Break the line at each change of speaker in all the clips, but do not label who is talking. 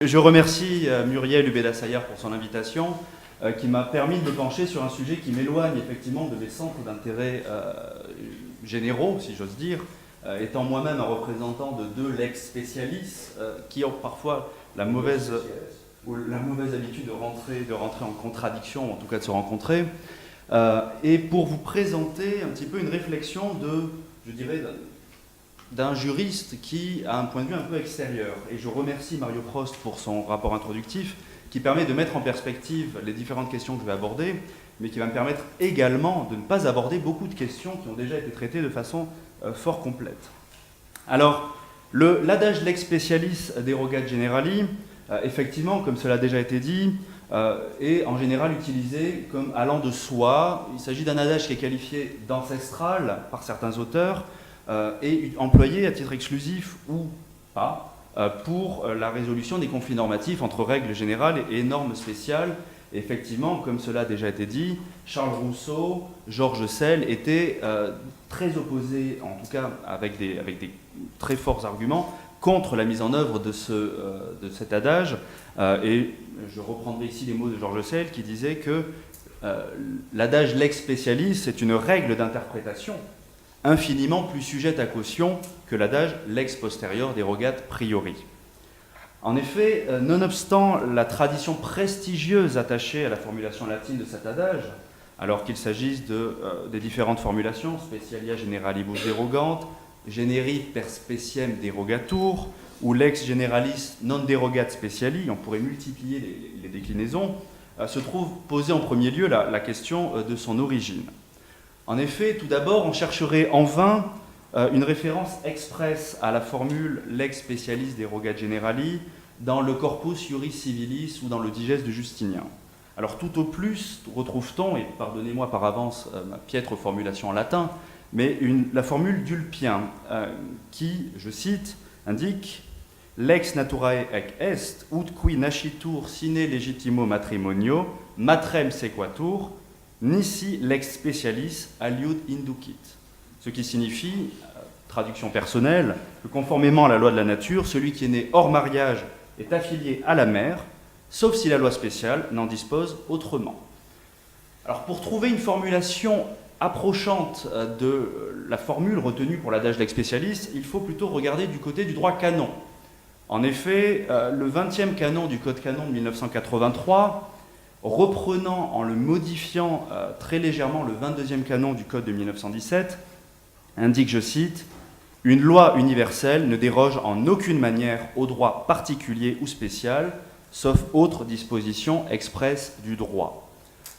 Je remercie Muriel Ubeda-Sayar pour son invitation, qui m'a permis de me pencher sur un sujet qui m'éloigne effectivement de mes centres d'intérêt généraux, si j'ose dire, étant moi-même un représentant de deux lex specialis qui ont parfois la mauvaise habitude de rentrer en contradiction, ou en tout cas de se rencontrer, et pour vous présenter un petit peu une réflexion d'un juriste qui a un point de vue un peu extérieur. Et je remercie Mario Prost pour son rapport introductif qui permet de mettre en perspective les différentes questions que je vais aborder, mais qui va me permettre également de ne pas aborder beaucoup de questions qui ont déjà été traitées de façon fort complète. Alors, l'adage lex specialis derogat generali, effectivement, comme cela a déjà été dit, est en général utilisé comme allant de soi. Il s'agit d'un adage qui est qualifié d'ancestral par certains auteurs, et employé à titre exclusif ou pas pour la résolution des conflits normatifs entre règles générales et normes spéciales. Et effectivement, comme cela a déjà été dit, Charles Rousseau, Georges Sell étaient très opposés, en tout cas avec des très forts arguments, contre la mise en œuvre de cet adage. Et je reprendrai ici les mots de Georges Sell qui disait que l'adage lex specialis est une règle d'interprétation infiniment plus sujette à caution que l'adage lex posterior derogat priori. En effet, nonobstant la tradition prestigieuse attachée à la formulation latine de cet adage, alors qu'il s'agisse des différentes formulations, specialia generalibus derogant, generi per speciem derogatur, ou lex generalis non derogat speciali, on pourrait multiplier les déclinaisons, se trouve posée en premier lieu la question de son origine. En effet, tout d'abord, on chercherait en vain une référence expresse à la formule lex specialis derogat generali dans le Corpus Juris Civilis ou dans le Digeste de Justinien. Alors tout au plus retrouve-t-on, et pardonnez-moi par avance ma piètre formulation en latin, mais la formule d'Ulpien qui, je cite, indique « Lex naturae ec est, ut qui nascitur sine legitimo matrimonio, matrem sequatur, nisi lex specialis aliud inducit », ce qui signifie, traduction personnelle, que conformément à la loi de la nature, celui qui est né hors mariage est affilié à la mère, sauf si la loi spéciale n'en dispose autrement. Alors pour trouver une formulation approchante de la formule retenue pour l'adage lex specialis, il faut plutôt regarder du côté du droit canon. En effet, le 20e canon du Code canon de 1983, reprenant en le modifiant très légèrement le 22e canon du Code de 1917, indique, je cite, « Une loi universelle ne déroge en aucune manière au droit particulier ou spécial, sauf autre disposition expresse du droit. »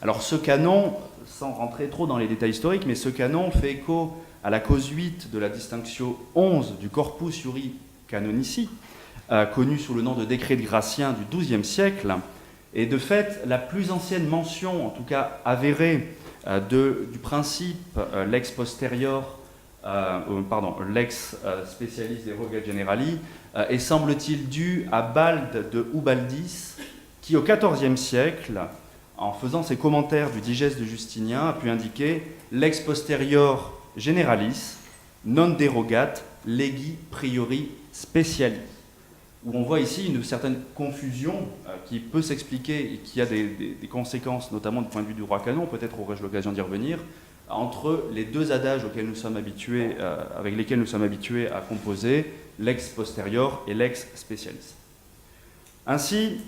Alors ce canon, sans rentrer trop dans les détails historiques, mais ce canon fait écho à la cause 8 de la distinction 11 du Corpus Juris Canonici, connu sous le nom de décret de Gratien du XIIe siècle, et de fait, la plus ancienne mention, en tout cas avérée, du principe lex posterior, lex specialis derogat generali, est semble-t-il due à Balde de Ubaldis, qui au XIVe siècle, en faisant ses commentaires du Digeste de Justinien, a pu indiquer lex posterior generalis non derogat legi priori speciali, où on voit ici une certaine confusion qui peut s'expliquer et qui a des conséquences, notamment du point de vue du droit canon, peut-être aurai-je l'occasion d'y revenir, entre les deux adages auxquels nous sommes habitués, avec lesquels nous sommes habitués à composer, lex posterior et lex specialis. Ainsi,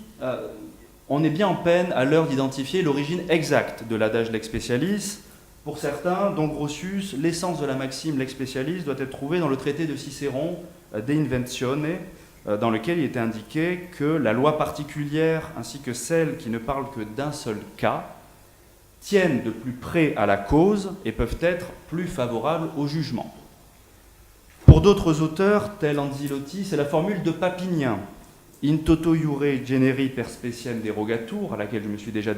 on est bien en peine à l'heure d'identifier l'origine exacte de l'adage lex specialis. Pour certains, dont Grotius, l'essence de la maxime lex specialis doit être trouvée dans le traité de Cicéron, De Inventione, dans lequel il était indiqué que la loi particulière ainsi que celle qui ne parle que d'un seul cas tiennent de plus près à la cause et peuvent être plus favorables au jugement. Pour d'autres auteurs, tels Anzilotti, c'est la formule de Papinien, in toto iure generi per speciem derogatur, à laquelle je me suis déjà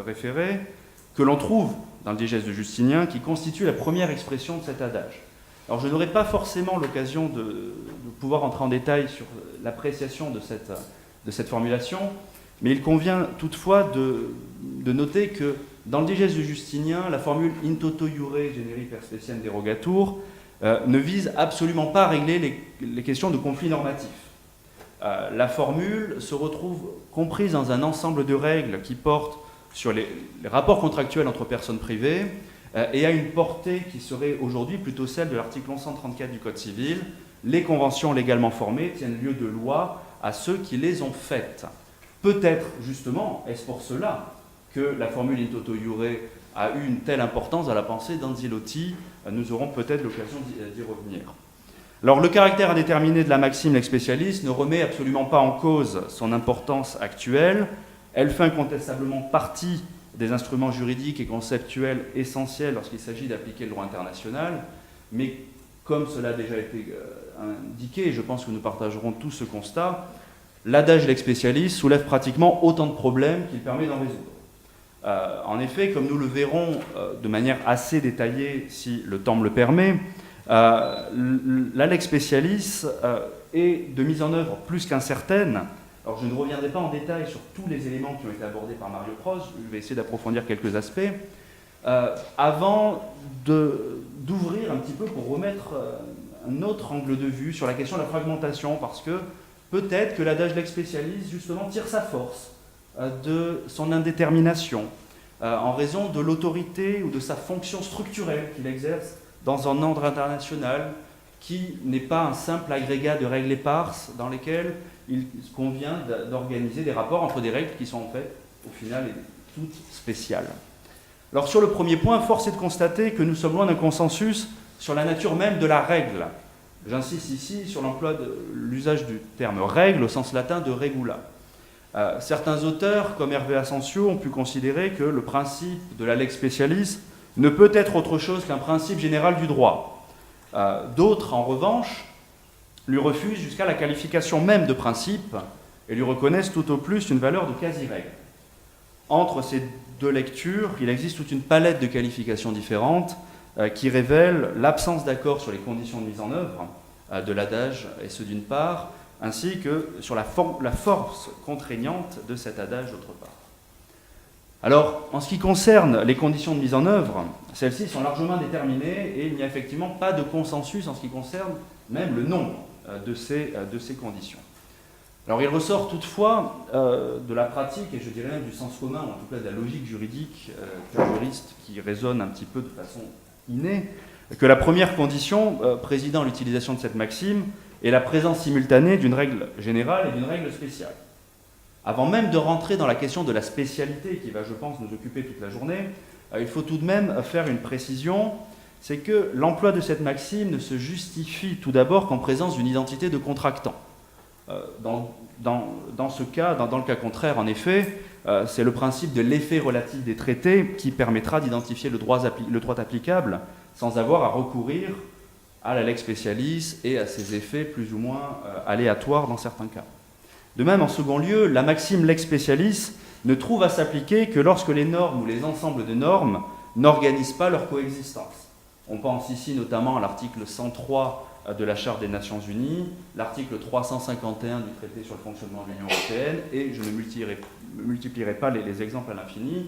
référé, que l'on trouve dans le Digeste de Justinien, qui constitue la première expression de cet adage. Alors je n'aurai pas forcément l'occasion de pouvoir entrer en détail sur l'appréciation de cette formulation, mais il convient toutefois de noter que dans le Digeste de Justinien, la formule in toto iure generi per speciem derogatur ne vise absolument pas à régler les questions de conflit normatif. La formule se retrouve comprise dans un ensemble de règles qui portent sur les rapports contractuels entre personnes privées et a une portée qui serait aujourd'hui plutôt celle de l'article 1134 du Code civil. Les conventions légalement formées tiennent lieu de loi à ceux qui les ont faites. Peut-être, justement, est-ce pour cela que la formule in toto iure a eu une telle importance dans la pensée d'Anzilotti. Nous aurons peut-être l'occasion d'y revenir. Alors, le caractère indéterminé de la maxime lex specialis ne remet absolument pas en cause son importance actuelle. Elle fait incontestablement partie des instruments juridiques et conceptuels essentiels lorsqu'il s'agit d'appliquer le droit international, mais comme cela a déjà été indiqué, et je pense que nous partagerons tous ce constat, l'adage lex specialis soulève pratiquement autant de problèmes qu'il permet d'en résoudre. En effet, comme nous le verrons de manière assez détaillée, si le temps me le permet, la lex specialis est de mise en œuvre plus qu'incertaine. Alors je ne reviendrai pas en détail sur tous les éléments qui ont été abordés par Mario Prost, je vais essayer d'approfondir quelques aspects, avant d'ouvrir un petit peu pour remettre un autre angle de vue sur la question de la fragmentation, parce que peut-être que l'adage lex specialis, justement, tire sa force de son indétermination, en raison de l'autorité ou de sa fonction structurelle qu'il exerce dans un ordre international qui n'est pas un simple agrégat de règles éparses dans lesquelles il convient d'organiser des rapports entre des règles qui sont en fait, au final, toutes spéciales. Alors sur le premier point, force est de constater que nous sommes loin d'un consensus sur la nature même de la règle. J'insiste ici sur l'emploi de l'usage du terme règle au sens latin de regula. Certains auteurs, comme Hervé Asensio, ont pu considérer que le principe de la lex specialis ne peut être autre chose qu'un principe général du droit. D'autres, en revanche, lui refusent jusqu'à la qualification même de principe et lui reconnaissent tout au plus une valeur de quasi-règle. Entre ces deux lectures, il existe toute une palette de qualifications différentes qui révèlent l'absence d'accord sur les conditions de mise en œuvre de l'adage, et ce d'une part, ainsi que sur la force contraignante de cet adage d'autre part. Alors, en ce qui concerne les conditions de mise en œuvre, celles-ci sont largement déterminées et il n'y a effectivement pas de consensus en ce qui concerne même le nombre de ces conditions. Alors, il ressort toutefois de la pratique, et je dirais même du sens commun, ou en tout cas de la logique juridique juriste qui résonne un petit peu de façon innée, que la première condition présidant l'utilisation de cette maxime est la présence simultanée d'une règle générale et d'une règle spéciale. Avant même de rentrer dans la question de la spécialité qui va, je pense, nous occuper toute la journée, il faut tout de même faire une précision, c'est que l'emploi de cette maxime ne se justifie tout d'abord qu'en présence d'une identité de contractant. Dans ce cas, dans le cas contraire, en effet, c'est le principe de l'effet relatif des traités qui permettra d'identifier le droit applicable sans avoir à recourir à la lex specialis et à ses effets plus ou moins aléatoires dans certains cas. De même, en second lieu, la maxime lex specialis ne trouve à s'appliquer que lorsque les normes ou les ensembles de normes n'organisent pas leur coexistence. On pense ici notamment à l'article 103 de la Charte des Nations Unies, l'article 351 du traité sur le fonctionnement de l'Union européenne, et je ne multiplierai pas les exemples à l'infini,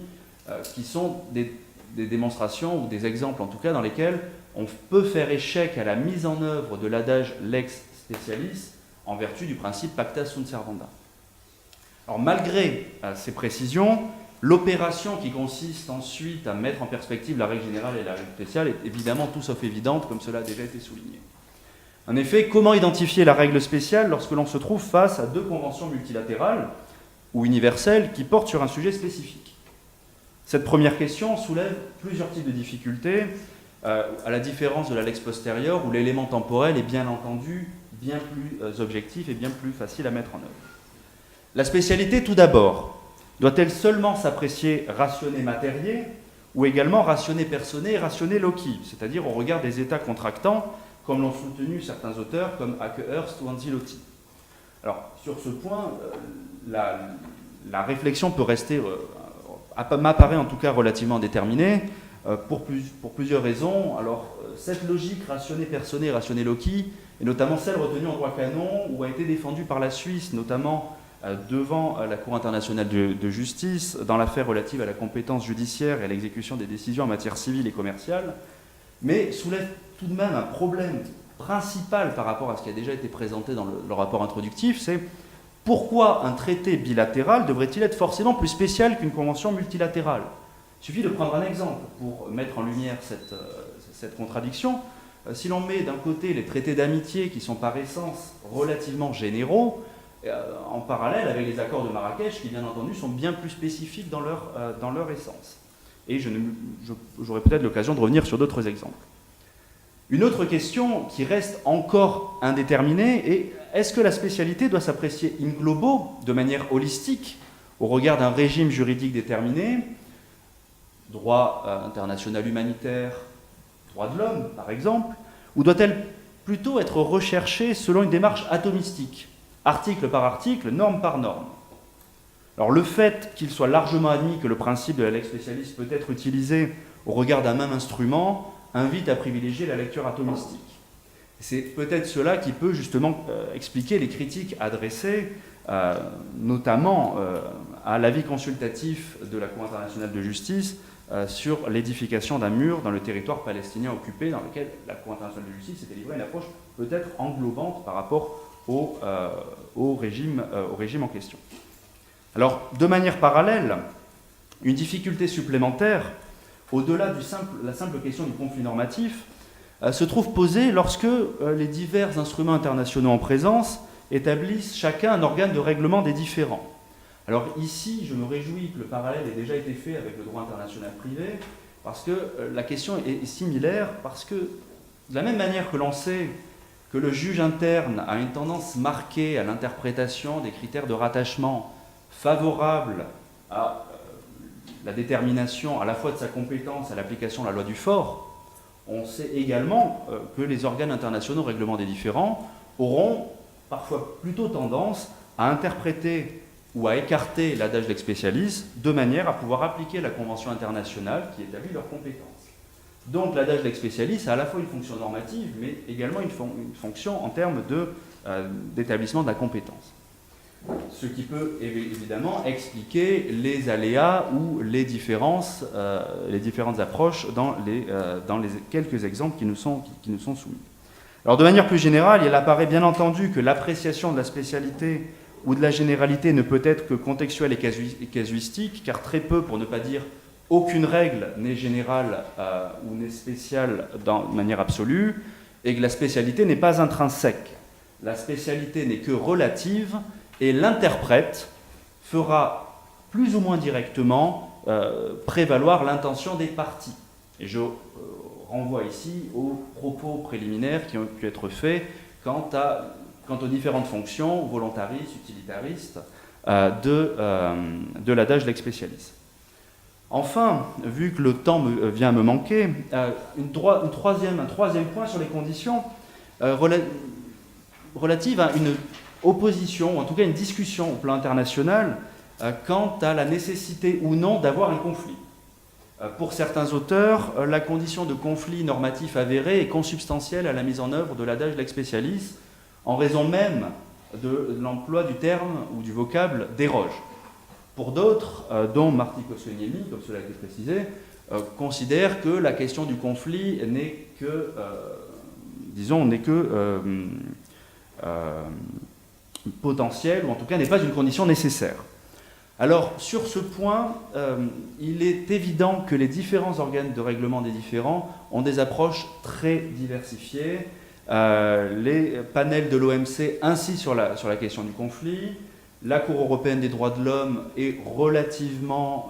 qui sont des démonstrations, ou des exemples en tout cas, dans lesquels on peut faire échec à la mise en œuvre de l'adage lex specialis en vertu du principe pacta sunt servanda. Alors malgré ces précisions, l'opération qui consiste ensuite à mettre en perspective la règle générale et la règle spéciale est évidemment tout sauf évidente, comme cela a déjà été souligné. En effet, comment identifier la règle spéciale lorsque l'on se trouve face à deux conventions multilatérales ou universelles qui portent sur un sujet spécifique? Cette première question soulève plusieurs types de difficultés, à la différence de la lex postérieure où l'élément temporel est bien entendu bien plus objectif et bien plus facile à mettre en œuvre. La spécialité, tout d'abord, doit-elle seulement s'apprécier rationnée matériée ou également rationnée personée et rationnée loci, c'est-à-dire au regard des états contractants, comme l'ont soutenu certains auteurs comme Akehurst ou Anzilotti. Alors, sur ce point, la réflexion peut rester, m'apparaît en tout cas relativement déterminée, pour plusieurs raisons. Alors, cette logique rationnée personée et rationnée loci et notamment celle retenue en droit canon, ou a été défendue par la Suisse, notamment devant la Cour internationale de justice, dans l'affaire relative à la compétence judiciaire et à l'exécution des décisions en matière civile et commerciale, mais soulève tout de même un problème principale par rapport à ce qui a déjà été présenté dans le rapport introductif, c'est pourquoi un traité bilatéral devrait-il être forcément plus spécial qu'une convention multilatérale? Il suffit de prendre un exemple pour mettre en lumière cette contradiction. Si l'on met d'un côté les traités d'amitié qui sont par essence relativement généraux, en parallèle avec les accords de Marrakech qui bien entendu sont bien plus spécifiques dans leur essence. Et j'aurai peut-être l'occasion de revenir sur d'autres exemples. Une autre question qui reste encore indéterminée est: est-ce que la spécialité doit s'apprécier in globo, de manière holistique, au regard d'un régime juridique déterminé, droit international humanitaire, droit de l'homme par exemple, ou doit-elle plutôt être recherchée selon une démarche atomistique, article par article, norme par norme? Alors le fait qu'il soit largement admis que le principe de la lex specialis peut être utilisé au regard d'un même instrument invite à privilégier la lecture atomistique. C'est peut-être cela qui peut justement expliquer les critiques adressées notamment à l'avis consultatif de la Cour internationale de justice sur l'édification d'un mur dans le territoire palestinien occupé, dans lequel la Cour internationale de justice s'était livrée une approche peut-être englobante par rapport au régime en question. Alors, de manière parallèle, une difficulté supplémentaire, au-delà de la simple question du conflit normatif, se trouve posée lorsque les divers instruments internationaux en présence établissent chacun un organe de règlement des différends. Alors ici, je me réjouis que le parallèle ait déjà été fait avec le droit international privé, parce que la question est similaire, parce que de la même manière que l'on sait que le juge interne a une tendance marquée à l'interprétation des critères de rattachement favorables à la détermination à la fois de sa compétence à l'application de la loi du fort, on sait également que les organes internationaux règlement des différends auront parfois plutôt tendance à interpréter ou à écarter l'adage lex specialis de manière à pouvoir appliquer la convention internationale qui établit leurs compétences. Donc l'adage lex specialis a à la fois une fonction normative, mais également une fonction en termes d'établissement de la compétence. Ce qui peut évidemment expliquer les aléas ou les différentes approches dans les quelques exemples qui nous sont soumis. Alors de manière plus générale, il apparaît bien entendu que l'appréciation de la spécialité ou de la généralité ne peut être que contextuelle et casuistique, car très peu, pour ne pas dire aucune règle n'est générale ou n'est spéciale de manière absolue, et que la spécialité n'est pas intrinsèque. La spécialité n'est que relative, et l'interprète fera plus ou moins directement prévaloir l'intention des parties. Et je renvoie ici aux propos préliminaires qui ont pu être faits quant aux différentes fonctions volontaristes, utilitaristes de l'adage lex specialis. Enfin, vu que le temps vient à me manquer, un troisième point sur les conditions relatives à une opposition, ou en tout cas une discussion au plan international quant à la nécessité ou non d'avoir un conflit. Pour certains auteurs, la condition de conflit normatif avéré est consubstantielle à la mise en œuvre de l'adage lex specialis, en raison même de l'emploi du terme ou du vocable déroge. Pour d'autres, dont Martí Kosciuszko, comme cela a été précisé, considèrent que la question du conflit n'est que potentielle, ou en tout cas n'est pas une condition nécessaire. Alors, sur ce point, il est évident que les différents organes de règlement des différends ont des approches très diversifiées. Les panels de l'OMC ainsi sur la question du conflit. La Cour européenne des droits de l'homme est relativement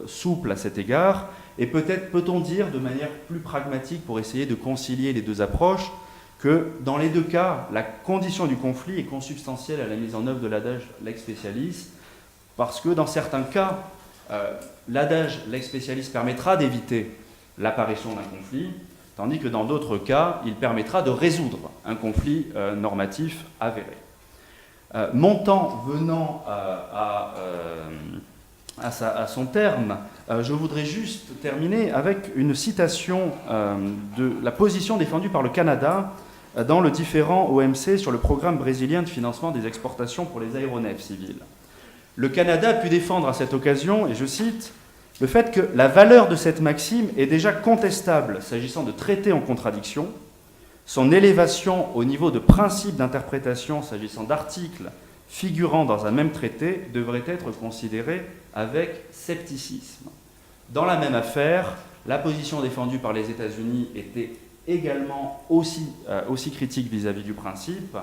souple à cet égard. Et peut-être peut-on dire de manière plus pragmatique, pour essayer de concilier les deux approches, que dans les deux cas, la condition du conflit est consubstantielle à la mise en œuvre de l'adage lex specialis, parce que dans certains cas, l'adage lex specialis permettra d'éviter l'apparition d'un conflit, tandis que dans d'autres cas, il permettra de résoudre un conflit normatif avéré. Mon temps venant à son terme, je voudrais juste terminer avec une citation de la position défendue par le Canada dans le différend OMC sur le programme brésilien de financement des exportations pour les aéronefs civiles. Le Canada a pu défendre à cette occasion, et je cite, le fait que la valeur de cette maxime est déjà contestable s'agissant de traités en contradiction. son élévation au niveau de principe d'interprétation s'agissant d'articles figurant dans un même traité devrait être considérée avec scepticisme. Dans la même affaire, la position défendue par les États-Unis était également aussi critique vis-à-vis du principe.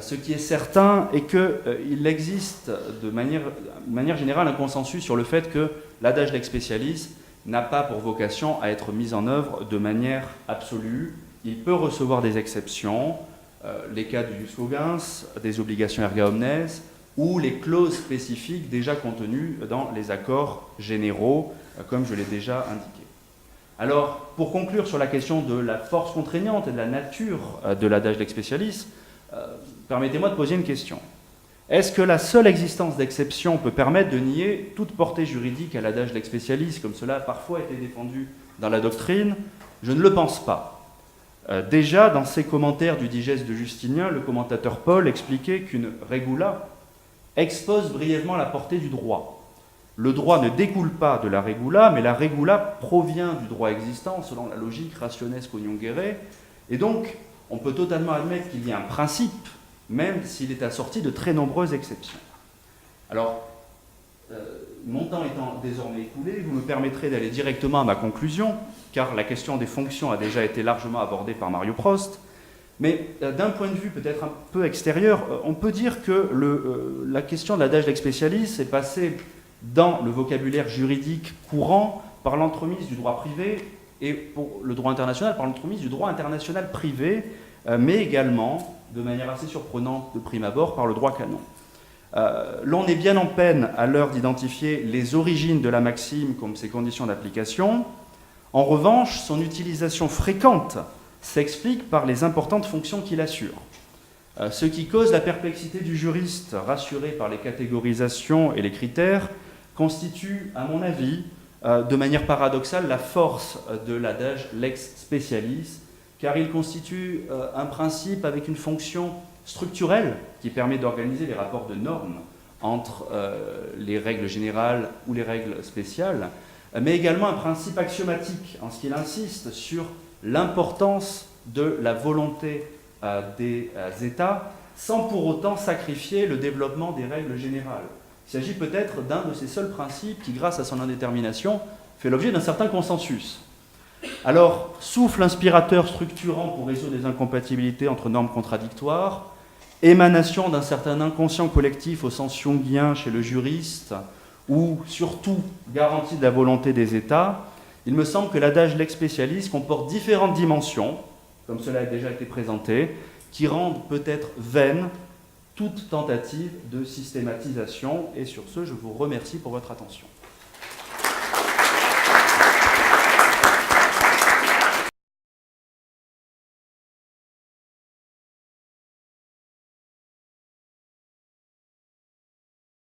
Ce qui est certain est qu'il existe de manière générale un consensus sur le fait que l'adage lex specialis n'a pas pour vocation à être mis en œuvre de manière absolue. Il peut recevoir des exceptions, les cas du jus cogens, des obligations erga omnes, ou les clauses spécifiques déjà contenues dans les accords généraux, comme je l'ai déjà indiqué. Alors, pour conclure sur la question de la force contraignante et de la nature de l'adage lex specialis, permettez-moi de poser une question. Est-ce que la seule existence d'exceptions peut permettre de nier toute portée juridique à l'adage lex specialis, comme cela a parfois été défendu dans la doctrine? Je ne le pense pas. Déjà, dans ses commentaires du digeste de Justinien, le commentateur Paul expliquait qu'une regula expose brièvement la portée du droit. Le droit ne découle pas de la regula, mais la regula provient du droit existant, selon la logique rationes coniungere, et donc on peut totalement admettre qu'il y a un principe, même s'il est assorti de très nombreuses exceptions. Alors, mon temps étant désormais écoulé, vous me permettrez d'aller directement à ma conclusion, car la question des fonctions a déjà été largement abordée par Mario Prost, mais d'un point de vue peut-être un peu extérieur, on peut dire que la question de l'adage lex specialis est passée dans le vocabulaire juridique courant par l'entremise du droit privé et pour le droit international par l'entremise du droit international privé, mais également, de manière assez surprenante de prime abord, par le droit canon. L'on est bien en peine à l'heure d'identifier les origines de la maxime comme ses conditions d'application. En revanche, son utilisation fréquente s'explique par les importantes fonctions qu'il assure. Ce qui cause la perplexité du juriste, rassuré par les catégorisations et les critères, constitue, à mon avis, de manière paradoxale, la force de l'adage lex specialis, car il constitue un principe avec une fonction structurelle qui permet d'organiser les rapports de normes entre les règles générales ou les règles spéciales, mais également un principe axiomatique, en ce qu'il insiste sur l'importance de la volonté des États, sans pour autant sacrifier le développement des règles générales. Il s'agit peut-être d'un de ces seuls principes qui, grâce à son indétermination, fait l'objet d'un certain consensus. Alors, souffle inspirateur structurant pour résoudre les incompatibilités entre normes contradictoires, émanation d'un certain inconscient collectif au sens jungien chez le juriste, ou surtout garantie de la volonté des États, il me semble que l'adage lex specialis comporte différentes dimensions, comme cela a déjà été présenté, qui rendent peut-être vaine toute tentative de systématisation. Et sur ce, je vous remercie pour votre attention.